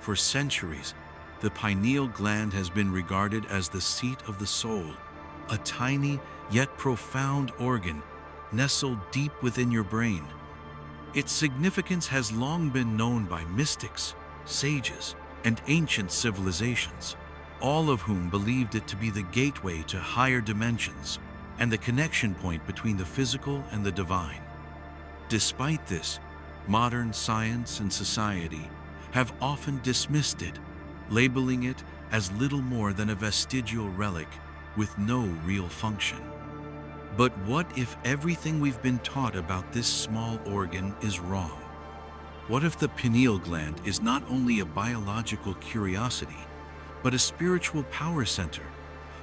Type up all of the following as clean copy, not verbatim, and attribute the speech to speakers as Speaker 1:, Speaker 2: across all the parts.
Speaker 1: For centuries, the pineal gland has been regarded as the seat of the soul, a tiny yet profound organ nestled deep within your brain. Its significance has long been known by mystics, sages, and ancient civilizations, all of whom believed it to be the gateway to higher dimensions and the connection point between the physical and the divine. Despite this, modern science and society have often dismissed it, labeling it as little more than a vestigial relic with no real function. But what if everything we've been taught about this small organ is wrong? What if the pineal gland is not only a biological curiosity, but a spiritual power center,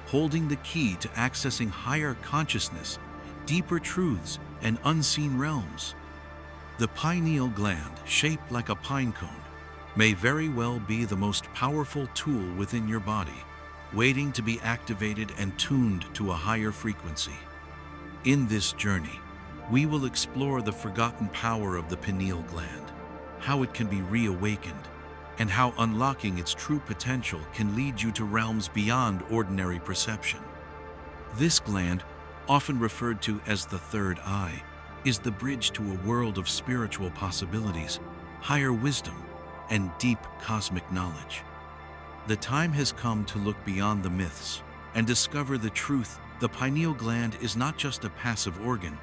Speaker 1: holding the key to accessing higher consciousness, deeper truths, and unseen realms? The pineal gland, shaped like a pine cone, may very well be the most powerful tool within your body, waiting to be activated and tuned to a higher frequency. In this journey, we will explore the forgotten power of the pineal gland, how it can be reawakened, and how unlocking its true potential can lead you to realms beyond ordinary perception. This gland, often referred to as the third eye, is the bridge to a world of spiritual possibilities, higher wisdom, and deep cosmic knowledge. The time has come to look beyond the myths and discover the truth. The pineal gland is not just a passive organ,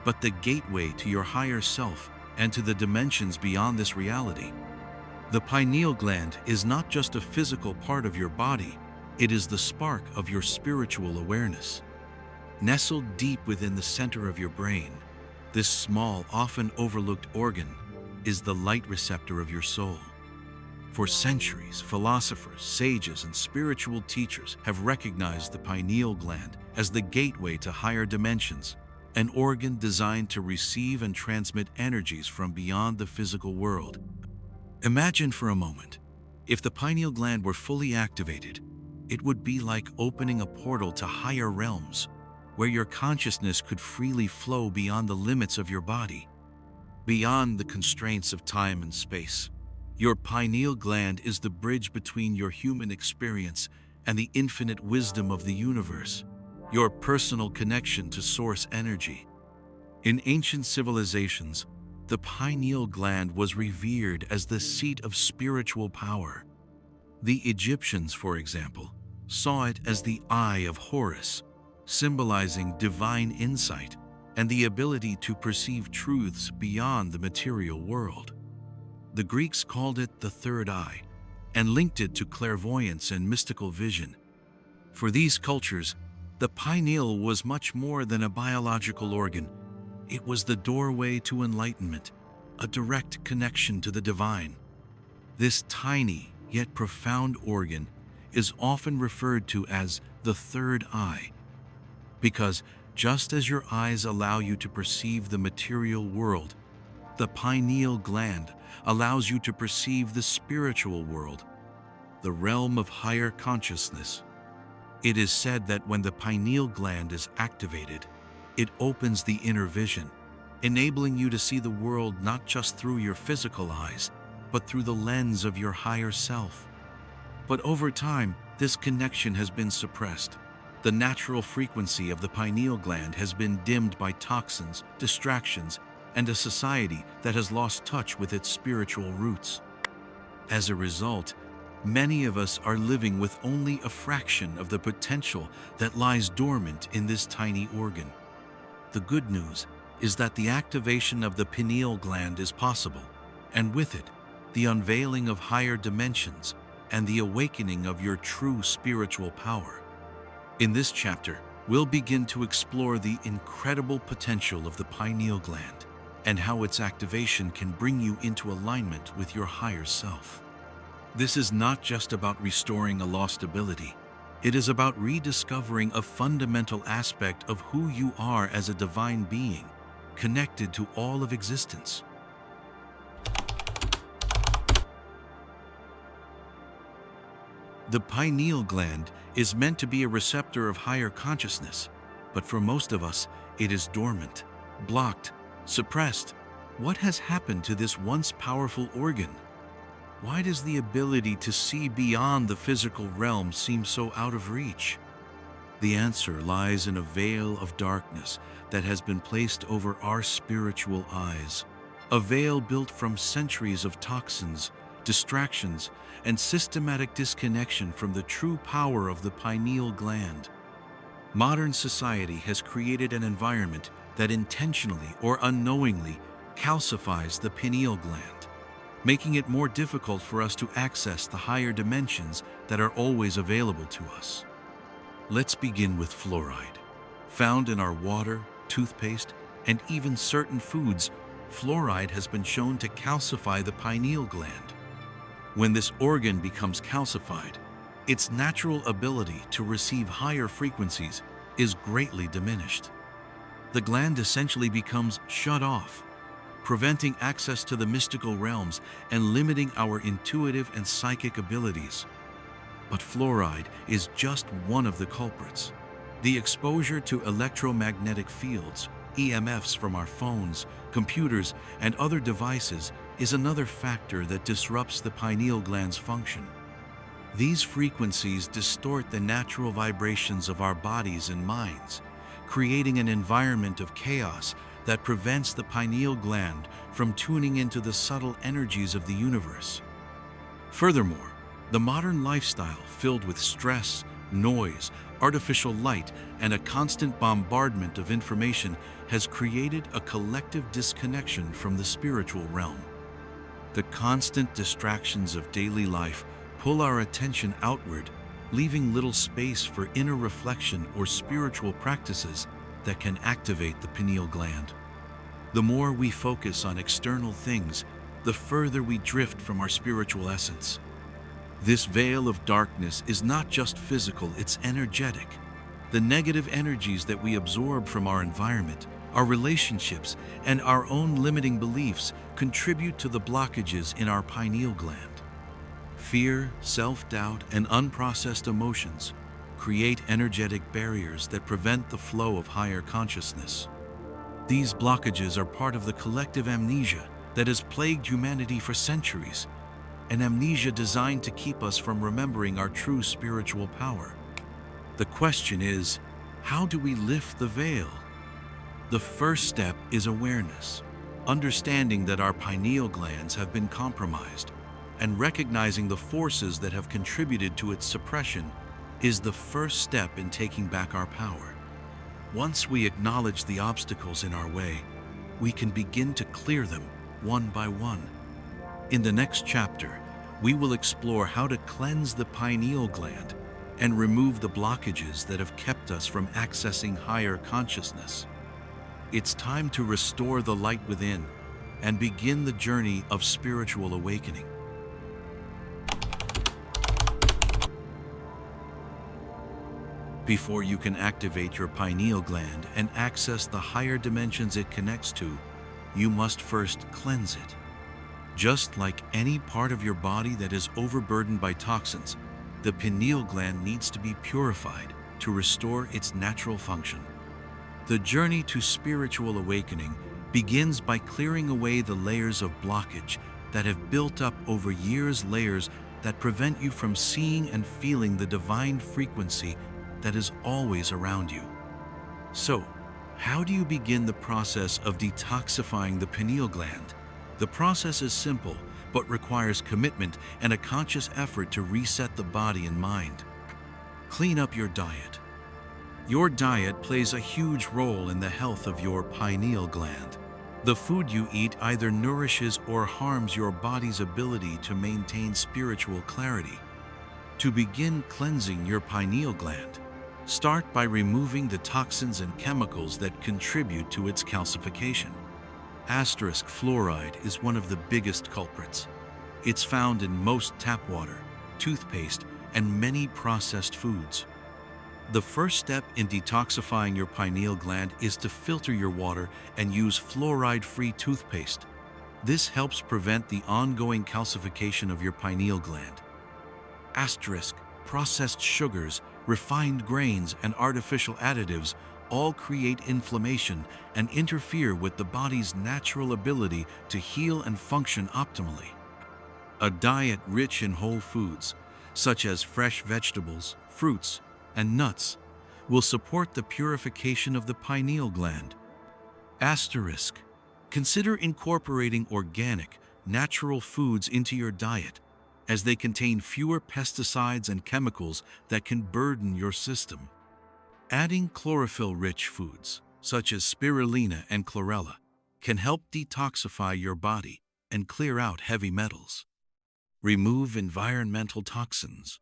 Speaker 1: but the gateway to your higher self and to the dimensions beyond this reality. The pineal gland is not just a physical part of your body, it is the spark of your spiritual awareness. Nestled deep within the center of your brain, this small, often overlooked organ is the light receptor of your soul. For centuries, philosophers, sages, and spiritual teachers have recognized the pineal gland as the gateway to higher dimensions, an organ designed to receive and transmit energies from beyond the physical world. Imagine for a moment, if the pineal gland were fully activated, it would be like opening a portal to higher realms, where your consciousness could freely flow beyond the limits of your body, beyond the constraints of time and space. Your pineal gland is the bridge between your human experience and the infinite wisdom of the universe, your personal connection to source energy. In ancient civilizations, the pineal gland was revered as the seat of spiritual power. The Egyptians, for example, saw it as the eye of Horus, symbolizing divine insight and the ability to perceive truths beyond the material world. The Greeks called it the third eye and linked it to clairvoyance and mystical vision. For these cultures, the pineal was much more than a biological organ. It was the doorway to enlightenment, a direct connection to the divine. This tiny yet profound organ is often referred to as the third eye, because just as your eyes allow you to perceive the material world, the pineal gland allows you to perceive the spiritual world, the realm of higher consciousness. It is said that when the pineal gland is activated, it opens the inner vision, enabling you to see the world not just through your physical eyes, but through the lens of your higher self. But over time, this connection has been suppressed. The natural frequency of the pineal gland has been dimmed by toxins, distractions, and a society that has lost touch with its spiritual roots. As a result, many of us are living with only a fraction of the potential that lies dormant in this tiny organ. The good news is that the activation of the pineal gland is possible, and with it, the unveiling of higher dimensions and the awakening of your true spiritual power. In this chapter, we'll begin to explore the incredible potential of the pineal gland and how its activation can bring you into alignment with your higher self. This is not just about restoring a lost ability. It is about rediscovering a fundamental aspect of who you are as a divine being, connected to all of existence. The pineal gland is meant to be a receptor of higher consciousness, but for most of us, it is dormant, blocked, suppressed. What has happened to this once powerful organ? Why does the ability to see beyond the physical realm seem so out of reach? The answer lies in a veil of darkness that has been placed over our spiritual eyes, a veil built from centuries of toxins, distractions, and systematic disconnection from the true power of the pineal gland. Modern society has created an environment that intentionally or unknowingly calcifies the pineal gland, making it more difficult for us to access the higher dimensions that are always available to us. Let's begin with fluoride. Found in our water, toothpaste, and even certain foods, fluoride has been shown to calcify the pineal gland. When this organ becomes calcified, its natural ability to receive higher frequencies is greatly diminished. The gland essentially becomes shut off, preventing access to the mystical realms and limiting our intuitive and psychic abilities. But fluoride is just one of the culprits. The exposure to electromagnetic fields, EMFs from our phones, computers, and other devices is another factor that disrupts the pineal gland's function. These frequencies distort the natural vibrations of our bodies and minds, creating an environment of chaos that prevents the pineal gland from tuning into the subtle energies of the universe. Furthermore, the modern lifestyle filled with stress, noise, artificial light, and a constant bombardment of information has created a collective disconnection from the spiritual realm. The constant distractions of daily life pull our attention outward, leaving little space for inner reflection or spiritual practices that can activate the pineal gland. The more we focus on external things, the further we drift from our spiritual essence. This veil of darkness is not just physical, it's energetic. The negative energies that we absorb from our environment, our relationships, and our own limiting beliefs contribute to the blockages in our pineal gland. Fear, self-doubt, and unprocessed emotions create energetic barriers that prevent the flow of higher consciousness. These blockages are part of the collective amnesia that has plagued humanity for centuries, an amnesia designed to keep us from remembering our true spiritual power. The question is, how do we lift the veil? The first step is awareness, understanding that our pineal glands have been compromised, and recognizing the forces that have contributed to its suppression is the first step in taking back our power. Once we acknowledge the obstacles in our way, we can begin to clear them one by one. In the next chapter, we will explore how to cleanse the pineal gland and remove the blockages that have kept us from accessing higher consciousness. It's time to restore the light within and begin the journey of spiritual awakening. Before you can activate your pineal gland and access the higher dimensions it connects to, you must first cleanse it. Just like any part of your body that is overburdened by toxins, the pineal gland needs to be purified to restore its natural function. The journey to spiritual awakening begins by clearing away the layers of blockage that have built up over years, layers that prevent you from seeing and feeling the divine frequency that is always around you. So, how do you begin the process of detoxifying the pineal gland? The process is simple, but requires commitment and a conscious effort to reset the body and mind. Clean up your diet. Your diet plays a huge role in the health of your pineal gland. The food you eat either nourishes or harms your body's ability to maintain spiritual clarity. To begin cleansing your pineal gland, start by removing the toxins and chemicals that contribute to its calcification. Fluoride is one of the biggest culprits. It's found in most tap water, toothpaste, and many processed foods. The first step in detoxifying your pineal gland is to filter your water and use fluoride-free toothpaste. This helps prevent the ongoing calcification of your pineal gland. Processed sugars, refined grains, and artificial additives all create inflammation and interfere with the body's natural ability to heal and function optimally. A diet rich in whole foods, such as fresh vegetables, fruits, and nuts, will support the purification of the pineal gland. Asterisk. Consider incorporating organic, natural foods into your diet, as they contain fewer pesticides and chemicals that can burden your system. Adding chlorophyll-rich foods, such as spirulina and chlorella, can help detoxify your body and clear out heavy metals. Remove environmental toxins.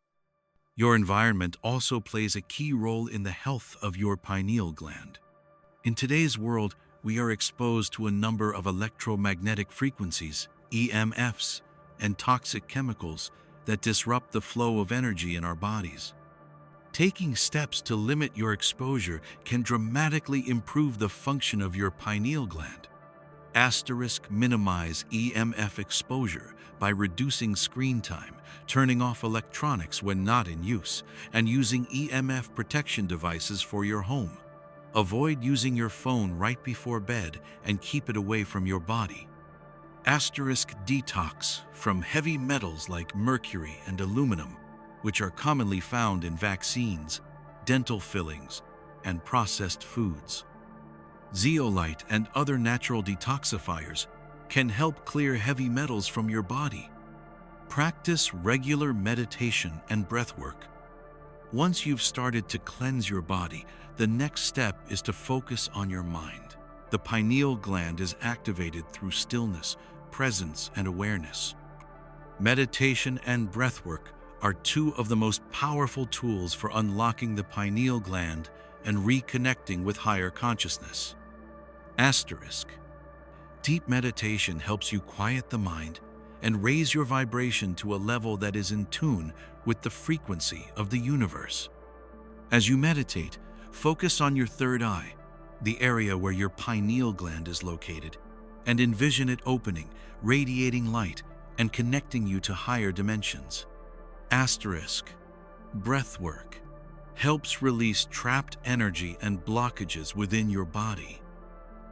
Speaker 1: Your environment also plays a key role in the health of your pineal gland. In today's world, we are exposed to a number of electromagnetic frequencies, EMFs, and toxic chemicals that disrupt the flow of energy in our bodies. Taking steps to limit your exposure can dramatically improve the function of your pineal gland. Asterisk. Minimize EMF exposure by reducing screen time, turning off electronics when not in use, and using EMF protection devices for your home. Avoid using your phone right before bed and keep it away from your body. Asterisk. Detox from heavy metals like mercury and aluminum, which are commonly found in vaccines, dental fillings, and processed foods. Zeolite and other natural detoxifiers can help clear heavy metals from your body. Practice regular meditation and breathwork. Once you've started to cleanse your body, the next step is to focus on your mind. The pineal gland is activated through stillness, presence, and awareness. Meditation and breathwork are two of the most powerful tools for unlocking the pineal gland and reconnecting with higher consciousness. Asterisk. Deep meditation helps you quiet the mind and raise your vibration to a level that is in tune with the frequency of the universe. As you meditate, focus on your third eye, the area where your pineal gland is located, and envision it opening, radiating light, and connecting you to higher dimensions. Asterisk. Breathwork helps release trapped energy and blockages within your body.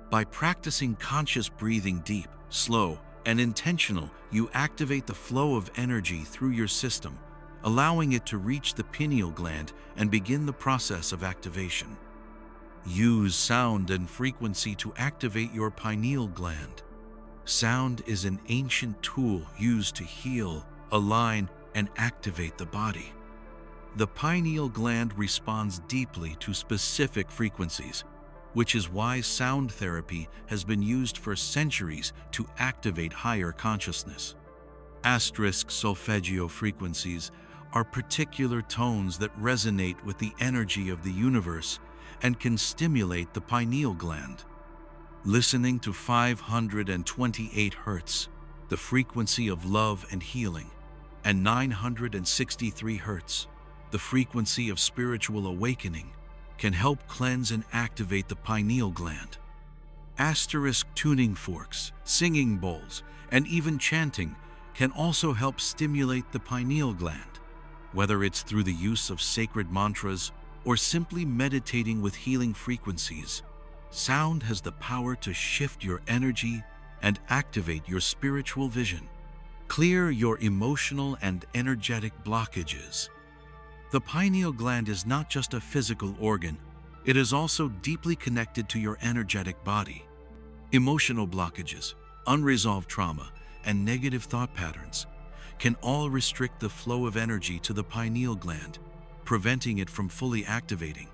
Speaker 1: By practicing conscious breathing deep, slow, and intentional, you activate the flow of energy through your system, allowing it to reach the pineal gland and begin the process of activation. Use sound and frequency to activate your pineal gland. Sound is an ancient tool used to heal, align, and activate the body. The pineal gland responds deeply to specific frequencies, which is why sound therapy has been used for centuries to activate higher consciousness. Asterisk. Solfeggio frequencies are particular tones that resonate with the energy of the universe and can stimulate the pineal gland. Listening to 528 Hz, the frequency of love and healing, and 963 Hz, the frequency of spiritual awakening, can help cleanse and activate the pineal gland. Asterisk. Tuning forks, singing bowls, and even chanting can also help stimulate the pineal gland. Whether it's through the use of sacred mantras or simply meditating with healing frequencies, sound has the power to shift your energy and activate your spiritual vision. Clear your emotional and energetic blockages. The pineal gland is not just a physical organ, it is also deeply connected to your energetic body. Emotional blockages, unresolved trauma, and negative thought patterns can all restrict the flow of energy to the pineal gland, preventing it from fully activating.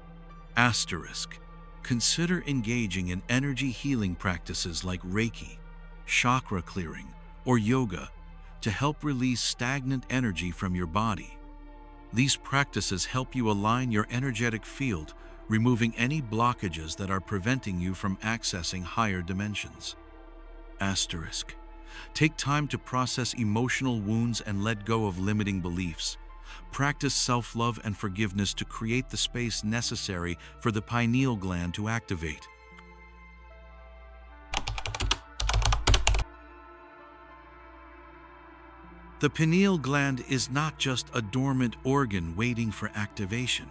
Speaker 1: Asterisk. Consider engaging in energy healing practices like Reiki, chakra clearing, or yoga to help release stagnant energy from your body. These practices help you align your energetic field, removing any blockages that are preventing you from accessing higher dimensions. Asterisk. Take time to process emotional wounds and let go of limiting beliefs. Practice self-love and forgiveness to create the space necessary for the pineal gland to activate. The pineal gland is not just a dormant organ waiting for activation.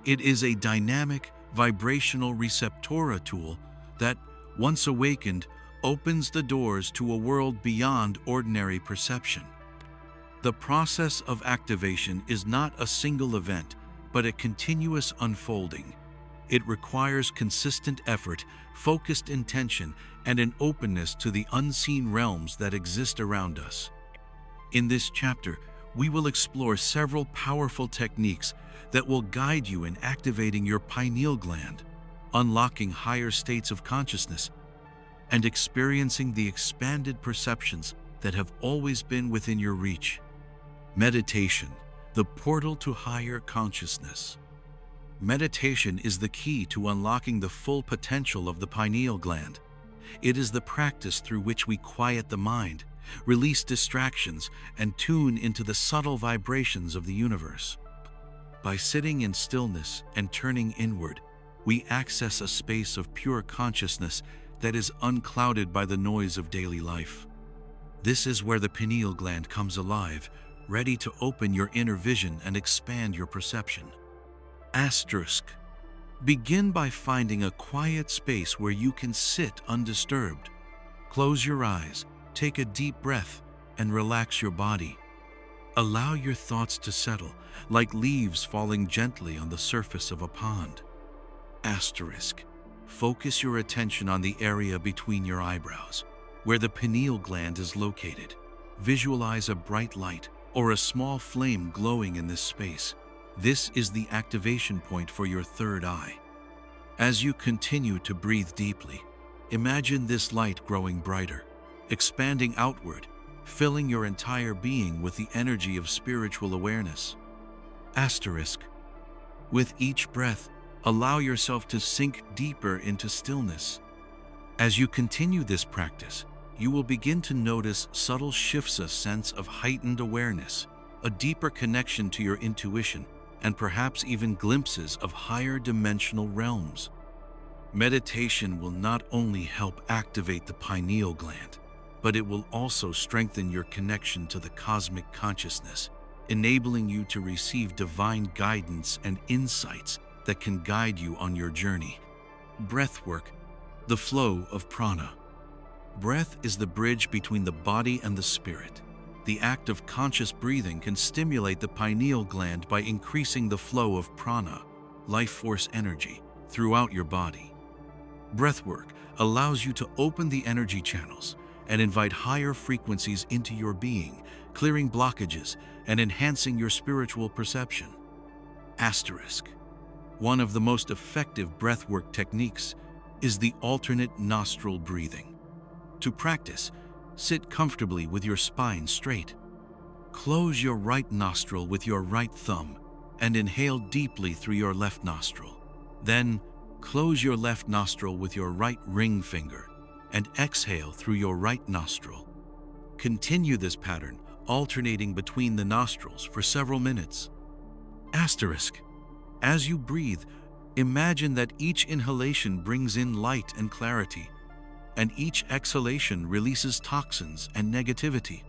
Speaker 1: It is a dynamic, vibrational receptora tool that, once awakened, opens the doors to a world beyond ordinary perception. The process of activation is not a single event, but a continuous unfolding. It requires consistent effort, focused intention, and an openness to the unseen realms that exist around us. In this chapter, we will explore several powerful techniques that will guide you in activating your pineal gland, unlocking higher states of consciousness, and experiencing the expanded perceptions that have always been within your reach. Meditation, the portal to higher consciousness. Meditation is the key to unlocking the full potential of the pineal gland. It is the practice through which we quiet the mind, release distractions, and tune into the subtle vibrations of the universe. By sitting in stillness and turning inward, we access a space of pure consciousness that is unclouded by the noise of daily life. This is where the pineal gland comes alive, ready to open your inner vision and expand your perception. Asterisk. Begin by finding a quiet space where you can sit undisturbed. Close your eyes, take a deep breath, and relax your body. Allow your thoughts to settle, like leaves falling gently on the surface of a pond. Asterisk. Focus your attention on the area between your eyebrows, where the pineal gland is located. Visualize a bright light or a small flame glowing in this space. This is the activation point for your third eye. As you continue to breathe deeply, imagine this light growing brighter, expanding outward, filling your entire being with the energy of spiritual awareness. Asterisk. With each breath, allow yourself to sink deeper into stillness. As you continue this practice, you will begin to notice subtle shifts, a sense of heightened awareness, a deeper connection to your intuition, and perhaps even glimpses of higher dimensional realms. Meditation will not only help activate the pineal gland, but it will also strengthen your connection to the cosmic consciousness, enabling you to receive divine guidance and insights that can guide you on your journey. Breathwork, the flow of prana. Breath is the bridge between the body and the spirit. The act of conscious breathing can stimulate the pineal gland by increasing the flow of prana, life force energy, throughout your body. Breathwork allows you to open the energy channels and invite higher frequencies into your being, clearing blockages and enhancing your spiritual perception. Asterisk. One of the most effective breathwork techniques is the alternate nostril breathing. To practice, sit comfortably with your spine straight. Close your right nostril with your right thumb and inhale deeply through your left nostril. Then, close your left nostril with your right ring finger and exhale through your right nostril. Continue this pattern, alternating between the nostrils for several minutes. Asterisk. As you breathe, imagine that each inhalation brings in light and clarity, and each exhalation releases toxins and negativity.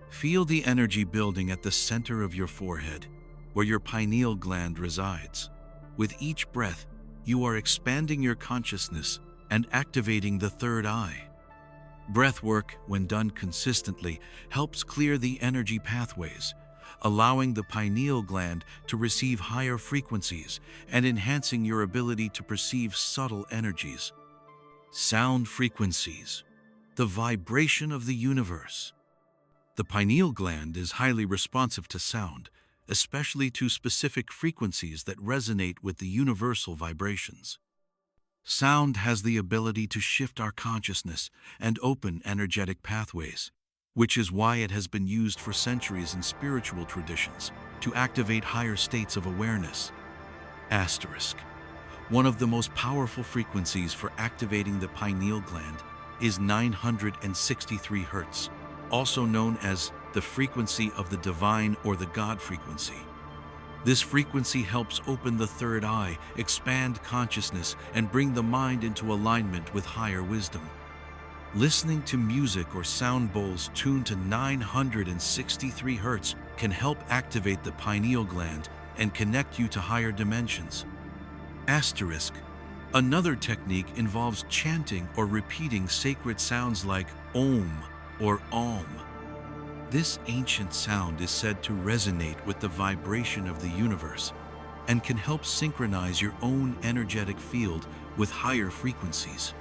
Speaker 1: Feel the energy building at the center of your forehead, where your pineal gland resides. With each breath, you are expanding your consciousness and activating the third eye. Breathwork, when done consistently, helps clear the energy pathways, allowing the pineal gland to receive higher frequencies and enhancing your ability to perceive subtle energies. Sound frequencies, the vibration of the universe. The pineal gland is highly responsive to sound, especially to specific frequencies that resonate with the universal vibrations. Sound has the ability to shift our consciousness and open energetic pathways, which is why it has been used for centuries in spiritual traditions to activate higher states of awareness. Asterisk. One of the most powerful frequencies for activating the pineal gland is 963 Hz, also known as the frequency of the divine or the God frequency. This frequency helps open the third eye, expand consciousness, and bring the mind into alignment with higher wisdom. Listening to music or sound bowls tuned to 963 Hz can help activate the pineal gland and connect you to higher dimensions. Asterisk. Another technique involves chanting or repeating sacred sounds like Om or Om. This ancient sound is said to resonate with the vibration of the universe and can help synchronize your own energetic field with higher frequencies.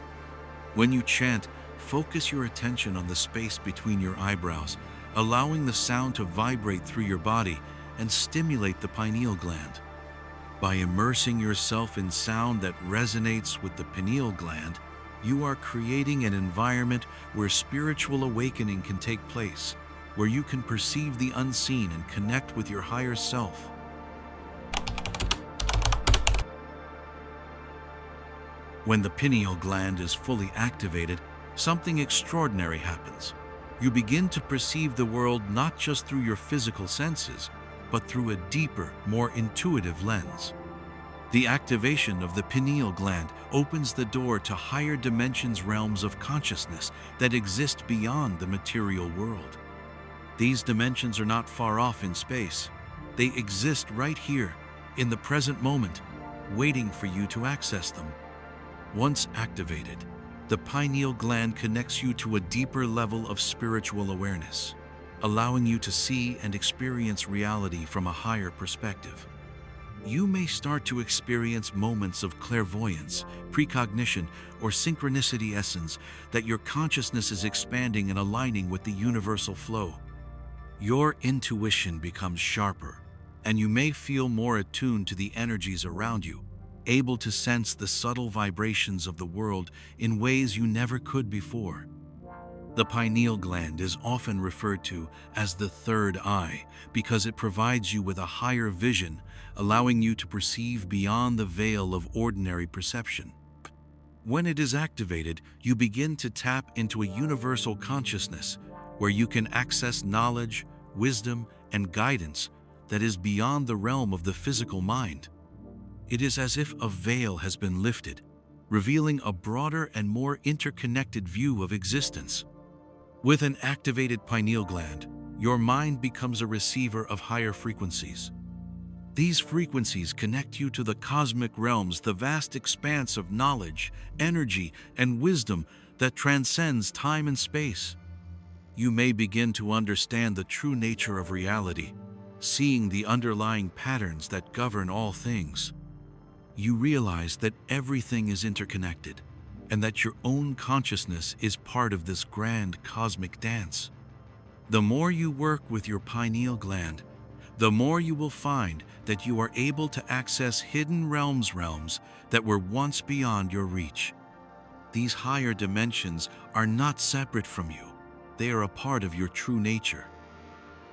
Speaker 1: When you chant, focus your attention on the space between your eyebrows, allowing the sound to vibrate through your body and stimulate the pineal gland. By immersing yourself in sound that resonates with the pineal gland, you are creating an environment where spiritual awakening can take place, where you can perceive the unseen and connect with your higher self. When the pineal gland is fully activated, something extraordinary happens. You begin to perceive the world not just through your physical senses, but through a deeper, more intuitive lens. The activation of the pineal gland opens the door to higher dimensions, realms of consciousness that exist beyond the material world. These dimensions are not far off in space. They exist right here, in the present moment, waiting for you to access them. Once activated, the pineal gland connects you to a deeper level of spiritual awareness, allowing you to see and experience reality from a higher perspective. You may start to experience moments of clairvoyance, precognition, or synchronicity, essence that your consciousness is expanding and aligning with the universal flow. Your intuition becomes sharper, and you may feel more attuned to the energies around you, able to sense the subtle vibrations of the world in ways you never could before. The pineal gland is often referred to as the third eye because it provides you with a higher vision, allowing you to perceive beyond the veil of ordinary perception. When it is activated, you begin to tap into a universal consciousness where you can access knowledge, wisdom, and guidance that is beyond the realm of the physical mind. It is as if a veil has been lifted, revealing a broader and more interconnected view of existence. With an activated pineal gland, your mind becomes a receiver of higher frequencies. These frequencies connect you to the cosmic realms, the vast expanse of knowledge, energy, and wisdom that transcends time and space. You may begin to understand the true nature of reality, seeing the underlying patterns that govern all things. You realize that everything is interconnected, and that your own consciousness is part of this grand cosmic dance. The more you work with your pineal gland, the more you will find that you are able to access hidden realms that were once beyond your reach. These higher dimensions are not separate from you. They are a part of your true nature.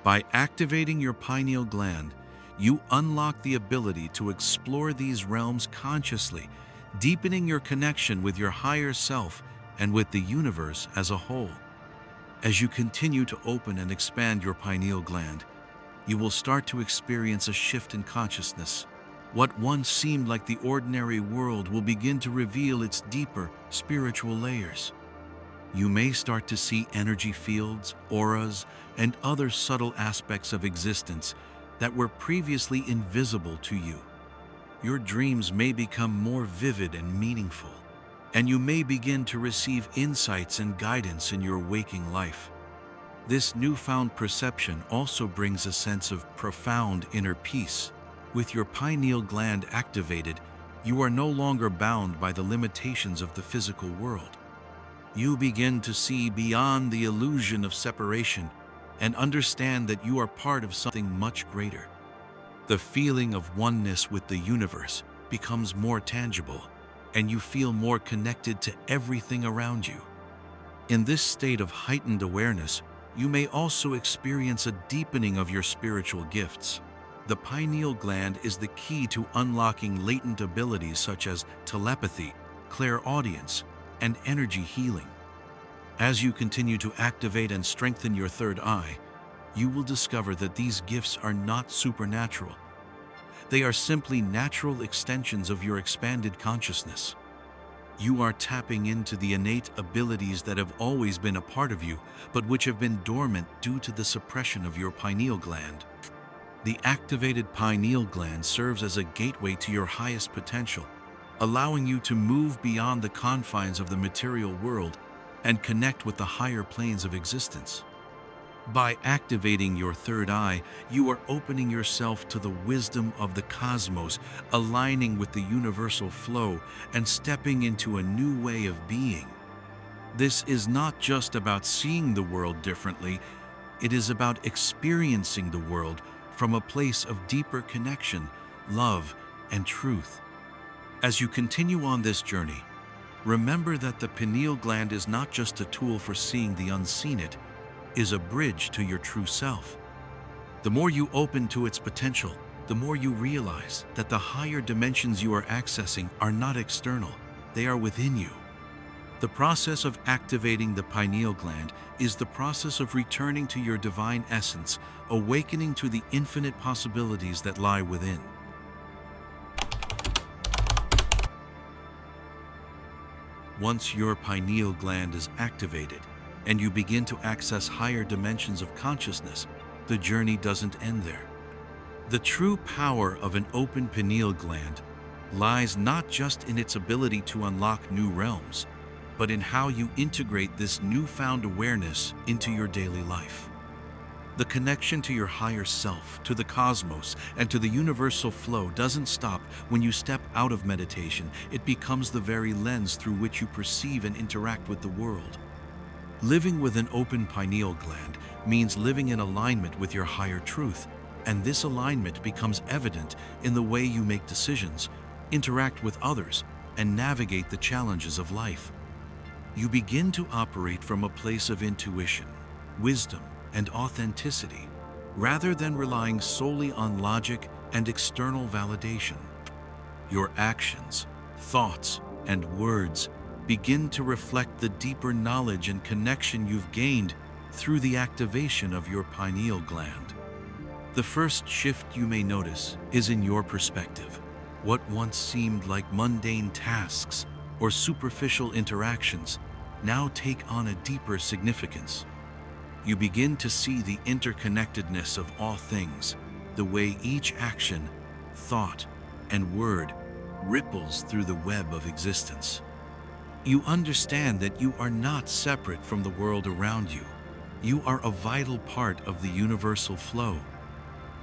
Speaker 1: By activating your pineal gland, you unlock the ability to explore these realms consciously, deepening your connection with your higher self and with the universe as a whole. As you continue to open and expand your pineal gland, you will start to experience a shift in consciousness. What once seemed like the ordinary world will begin to reveal its deeper spiritual layers. You may start to see energy fields, auras, and other subtle aspects of existence that were previously invisible to you. Your dreams may become more vivid and meaningful, and you may begin to receive insights and guidance in your waking life. This newfound perception also brings a sense of profound inner peace. With your pineal gland activated, you are no longer bound by the limitations of the physical world. You begin to see beyond the illusion of separation and understand that you are part of something much greater. The feeling of oneness with the universe becomes more tangible, and you feel more connected to everything around you. In this state of heightened awareness, you may also experience a deepening of your spiritual gifts. The pineal gland is the key to unlocking latent abilities such as telepathy, clairaudience, and energy healing. As you continue to activate and strengthen your third eye, you will discover that these gifts are not supernatural. They are simply natural extensions of your expanded consciousness. You are tapping into the innate abilities that have always been a part of you, but which have been dormant due to the suppression of your pineal gland. The activated pineal gland serves as a gateway to your highest potential, allowing you to move beyond the confines of the material world and connect with the higher planes of existence. By activating your third eye, you are opening yourself to the wisdom of the cosmos, aligning with the universal flow, and stepping into a new way of being. This is not just about seeing the world differently, it is about experiencing the world from a place of deeper connection, love, and truth. As you continue on this journey, remember that the pineal gland is not just a tool for seeing the unseen, it is a bridge to your true self. The more you open to its potential, the more you realize that the higher dimensions you are accessing are not external, they are within you. The process of activating the pineal gland is the process of returning to your divine essence, awakening to the infinite possibilities that lie within. Once your pineal gland is activated and you begin to access higher dimensions of consciousness, the journey doesn't end there. The true power of an open pineal gland lies not just in its ability to unlock new realms, but in how you integrate this newfound awareness into your daily life. The connection to your higher self, to the cosmos, and to the universal flow doesn't stop when you step out of meditation. It becomes the very lens through which you perceive and interact with the world. Living with an open pineal gland means living in alignment with your higher truth, and this alignment becomes evident in the way you make decisions, interact with others, and navigate the challenges of life. You begin to operate from a place of intuition, wisdom, and authenticity, rather than relying solely on logic and external validation. Your actions, thoughts, and words begin to reflect the deeper knowledge and connection you've gained through the activation of your pineal gland. The first shift you may notice is in your perspective. What once seemed like mundane tasks or superficial interactions now take on a deeper significance. You begin to see the interconnectedness of all things, the way each action, thought, and word ripples through the web of existence. You understand that you are not separate from the world around you. You are a vital part of the universal flow.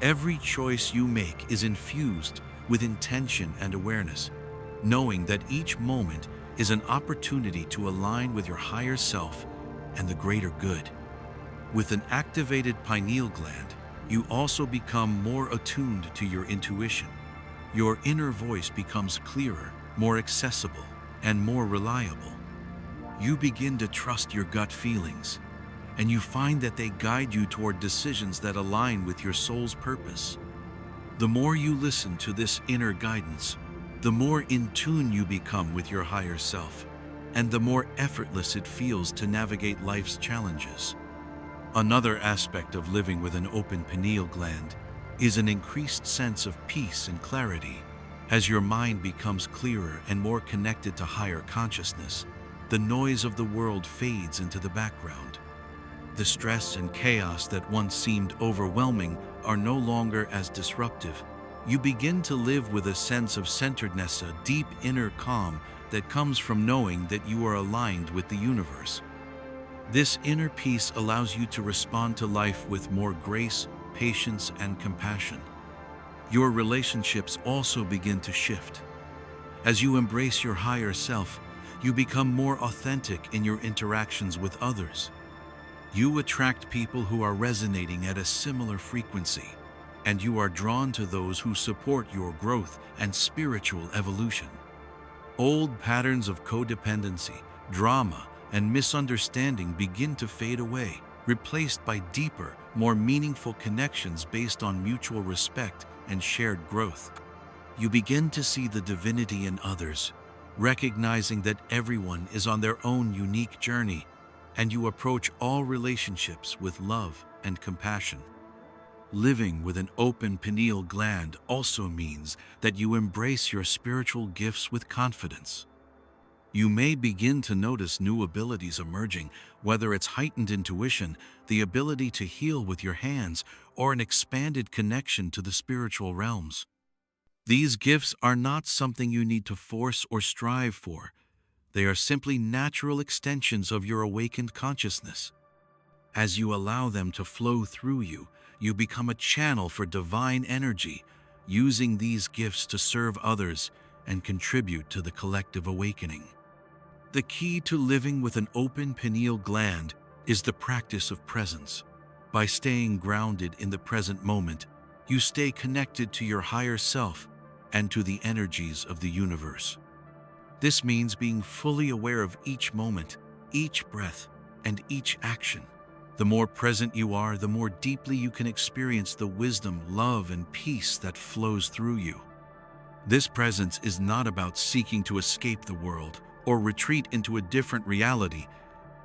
Speaker 1: Every choice you make is infused with intention and awareness, knowing that each moment is an opportunity to align with your higher self and the greater good. With an activated pineal gland, you also become more attuned to your intuition. Your inner voice becomes clearer, more accessible, and more reliable. You begin to trust your gut feelings, and you find that they guide you toward decisions that align with your soul's purpose. The more you listen to this inner guidance, the more in tune you become with your higher self, and the more effortless it feels to navigate life's challenges. Another aspect of living with an open pineal gland is an increased sense of peace and clarity. As your mind becomes clearer and more connected to higher consciousness, the noise of the world fades into the background. The stress and chaos that once seemed overwhelming are no longer as disruptive. You begin to live with a sense of centeredness, a deep inner calm that comes from knowing that you are aligned with the universe. This inner peace allows you to respond to life with more grace, patience, and compassion. Your relationships also begin to shift. As you embrace your higher self, you become more authentic in your interactions with others. You attract people who are resonating at a similar frequency, and you are drawn to those who support your growth and spiritual evolution. Old patterns of codependency, drama, and misunderstanding begin to fade away, replaced by deeper, more meaningful connections based on mutual respect and shared growth. You begin to see the divinity in others, recognizing that everyone is on their own unique journey, and you approach all relationships with love and compassion. Living with an open pineal gland also means that you embrace your spiritual gifts with confidence. You may begin to notice new abilities emerging, whether it's heightened intuition, the ability to heal with your hands, or an expanded connection to the spiritual realms. These gifts are not something you need to force or strive for. They are simply natural extensions of your awakened consciousness. As you allow them to flow through you, you become a channel for divine energy, using these gifts to serve others and contribute to the collective awakening. The key to living with an open pineal gland is the practice of presence. By staying grounded in the present moment, you stay connected to your higher self and to the energies of the universe. This means being fully aware of each moment, each breath, and each action. The more present you are, the more deeply you can experience the wisdom, love, and peace that flows through you. This presence is not about seeking to escape the world or retreat into a different reality.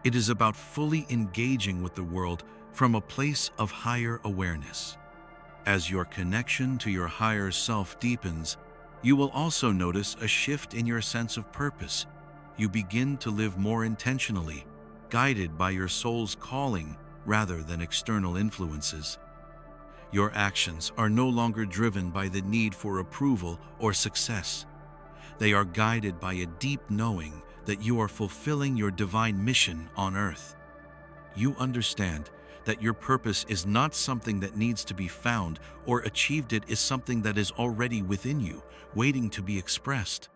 Speaker 1: It is about fully engaging with the world from a place of higher awareness. As your connection to your higher self deepens, you will also notice a shift in your sense of purpose. You begin to live more intentionally, guided by your soul's calling rather than external influences. Your actions are no longer driven by the need for approval or success. They are guided by a deep knowing that you are fulfilling your divine mission on earth. You understand that your purpose is not something that needs to be found or achieved. It is something that is already within you, waiting to be expressed.